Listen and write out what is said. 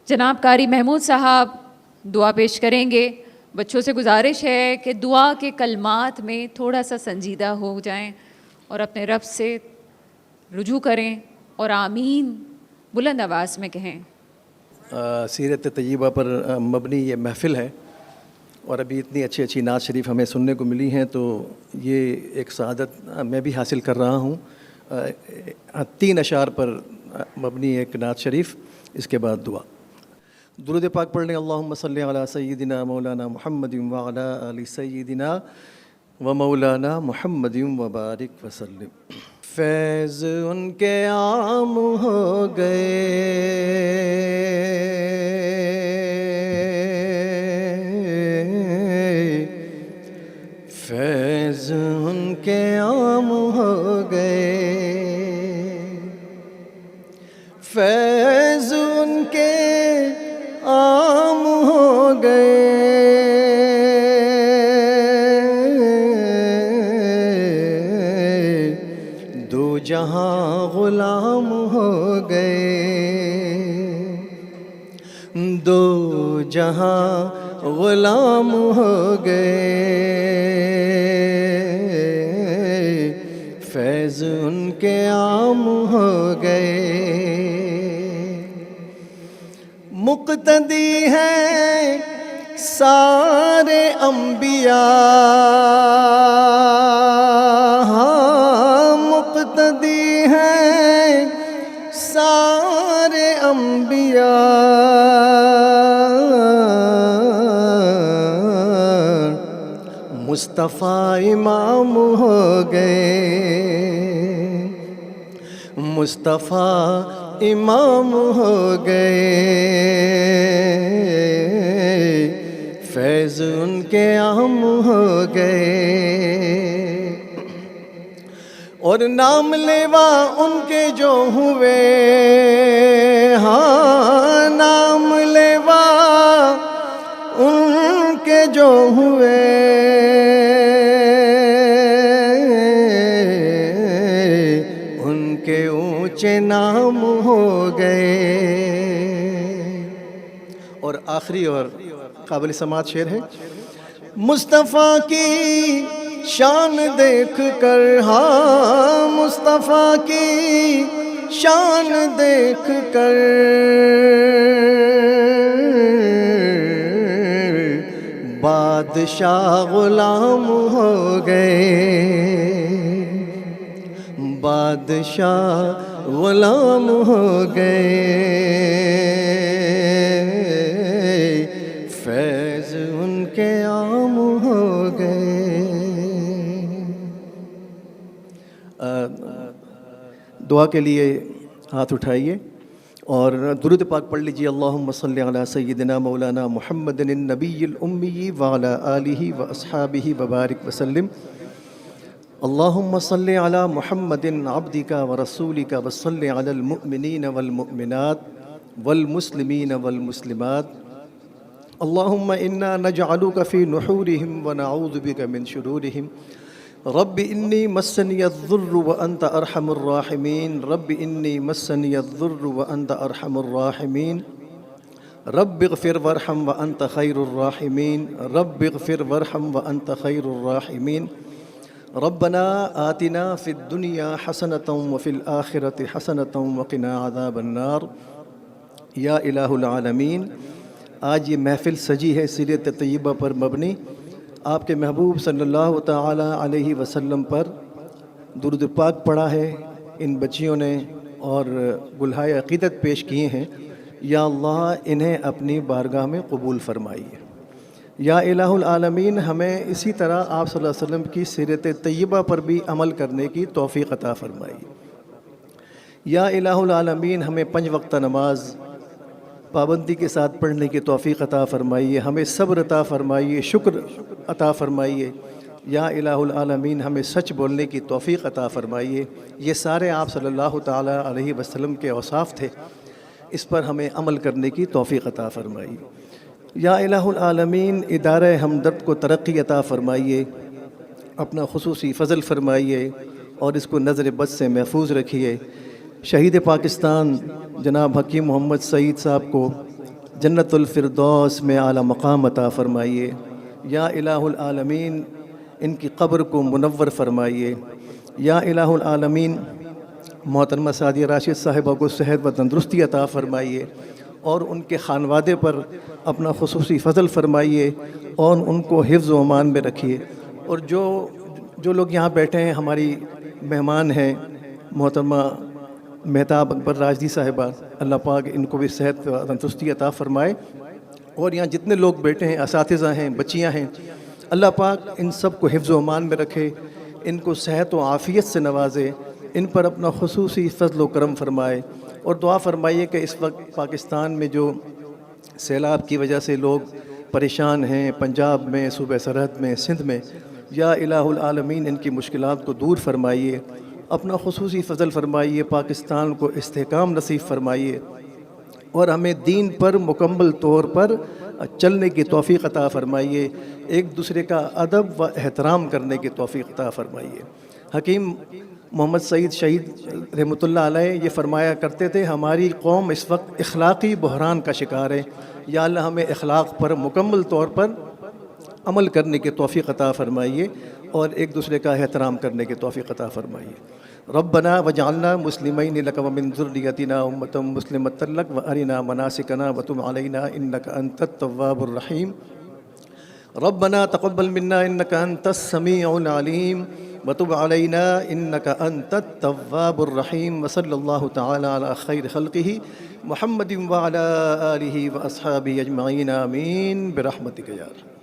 جناب قاری محمود صاحب دعا پیش کریں گے. بچوں سے گزارش ہے کہ دعا کے کلمات میں تھوڑا سا سنجیدہ ہو جائیں اور اپنے رب سے رجوع کریں اور آمین بلند آواز میں کہیں. سیرت طیبہ پر مبنی یہ محفل ہے اور ابھی اتنی اچھی اچھی نعت شریف ہمیں سننے کو ملی ہیں، تو یہ ایک سعادت میں بھی حاصل کر رہا ہوں. 3 اشعار پر مبنی ایک نعت شریف، اس کے بعد دعا. درود پاک پڑھ لیں. اللہم صلی علی سیدنا مولانا محمد وعلی آل سیدنا و مولانا محمد وبارک وسلم. فیض ان کے عام ہو گئے، فیض ان کے عام ہو گئے، فیض ان کے عام ہو گئے، دو جہاں غلام ہو گئے، دو جہاں غلام ہو گئے، فیض ان کے عام ہو گئے. مقتدی ہیں سارے انبیاء، مقتدی ہیں سارے انبیاء، مصطفیٰ امام ہو گئے، مصطفیٰ امام ہو گئے، فیض ان کے عام ہو گئے، اور نام لیوا ان کے جو ہوئے، ہاں نام لیوا ان کے جو ہوئے، ان کے اونچے نام ہو گئے. اور آخری اور قابل سماعت شعر ہے. مصطفیٰ کی شان دیکھ کر، ہاں مصطفیٰ کی شان دیکھ کر، بادشاہ غلام ہو گئے، بادشاہ غلام ہو گئے، فیض ان کے عام ہو گئے. دعا کے لیے ہاتھ اٹھائیے اور درود پاک پڑھ لیجیے. اللہم صلی علی سیدنا مولانا محمد النبی الامی وعلی آلہ واصحابہ وبارک وسلم. اللہم صلی علی محمد عبدک ورسولک وصلی علی المؤمنین والمؤمنات والمسلمین والمسلمات. اللہم انا نجعلک فی نحورہم ونعوذ بک من شرورہم. رب انی مسنی الضر وانت ارحم الراحمین. رب انی مسنی الضر وانت ارحم الراحمین. رب اغفر وارحم وانت خیر الراحمین. رب اغفر وارحم وانت خیر الراحمین. ربنا آتنا فی الدنیا حسنۃ وفی الآخرۃ حسنۃ وقنا عذاب النار. یا الہ العالمین، آج یہ محفل سجی ہے سیرت طیبہ پر مبنی. آپ کے محبوب صلی اللہ تعالی علیہ وسلم پر درود پاک پڑھا ہے ان بچیوں نے اور گلہائے عقیدت پیش کیے ہیں. یا اللہ انہیں اپنی بارگاہ میں قبول فرمائیے. یا الہ العالمین، ہمیں اسی طرح آپ صلی اللہ علیہ وسلم کی سیرت طیبہ پر بھی عمل کرنے کی توفیق عطا فرمائیے. یا الہ العالمین، ہمیں 5 وقتہ نماز پابندی کے ساتھ پڑھنے کی توفیق عطا فرمائیے. ہمیں صبر عطا فرمائیے، شکر عطا فرمائیے. یا الہ العالمین، ہمیں سچ بولنے کی توفیق عطا فرمائیے. یہ سارے آپ صلی اللہ تعالی علیہ وسلم کے اوصاف تھے، اس پر ہمیں عمل کرنے کی توفیق عطا فرمائیے. یا الہ العالمین، ادارہ ہمدرد کو ترقی عطا فرمائیے، اپنا خصوصی فضل فرمائیے اور اس کو نظر بد سے محفوظ رکھیے. شہید پاکستان جناب حکیم محمد سعید صاحب کو جنت الفردوس میں اعلیٰ مقام عطا فرمائیے۔ یا الہ العالمین ان کی قبر کو منور فرمائیے۔ یا الہ العالمین محترمہ سعدیہ راشد صاحبہ کو صحت و تندرستی عطا فرمائیے اور ان کے خانوادے پر اپنا خصوصی فضل فرمائیے اور ان کو حفظ و امان میں رکھیے۔ اور جو لوگ یہاں بیٹھے ہیں ہماری مہمان ہیں محترمہ مہتاب اکبر راشدی صاحبہ، اللہ پاک ان کو بھی صحت و تندرستی عطا فرمائے۔ اور یہاں جتنے لوگ بیٹھے ہیں، اساتذہ ہیں، بچیاں ہیں، اللہ پاک ان سب کو حفظ و امان میں رکھے، ان کو صحت و عافیت سے نوازے، ان پر اپنا خصوصی فضل و کرم فرمائے۔ اور دعا فرمائیے کہ اس وقت پاکستان میں جو سیلاب کی وجہ سے لوگ پریشان ہیں، پنجاب میں، صوبہ سرحد میں، سندھ میں، یا الہ العالمین ان کی مشکلات کو دور فرمائیے، اپنا خصوصی فضل فرمائیے، پاکستان کو استحکام نصیب فرمائیے اور ہمیں دین پر مکمل طور پر چلنے کی توفیق عطا فرمائیے، ایک دوسرے کا ادب و احترام کرنے کی توفیق عطا فرمائیے۔ حکیم محمد سعید شہید رحمۃ اللہ علیہ یہ فرمایا کرتے تھے، ہماری قوم اس وقت اخلاقی بحران کا شکار ہے، یا اللہ ہمیں اخلاق پر مکمل طور پر عمل کرنے کی توفیق عطا فرمائیے اور ایک دوسرے کا احترام کرنے کی توفیق عطا فرمائیے۔ ربنا وجعلنا مسلمین لک ومن ذریتنا امة مسلمۃ لک وارنا مناسکنا وتب علینا انک انت التواب الرحیم۔ ربنا تقبل منا انک انت السمیع العلیم وتب علینا انک انت التواب الرحیم۔ وصلی اللہ تعالی علی خیر خلقہ محمد وعلی آلہ واصحابہ اجمعین، آمین برحمتک یا رب۔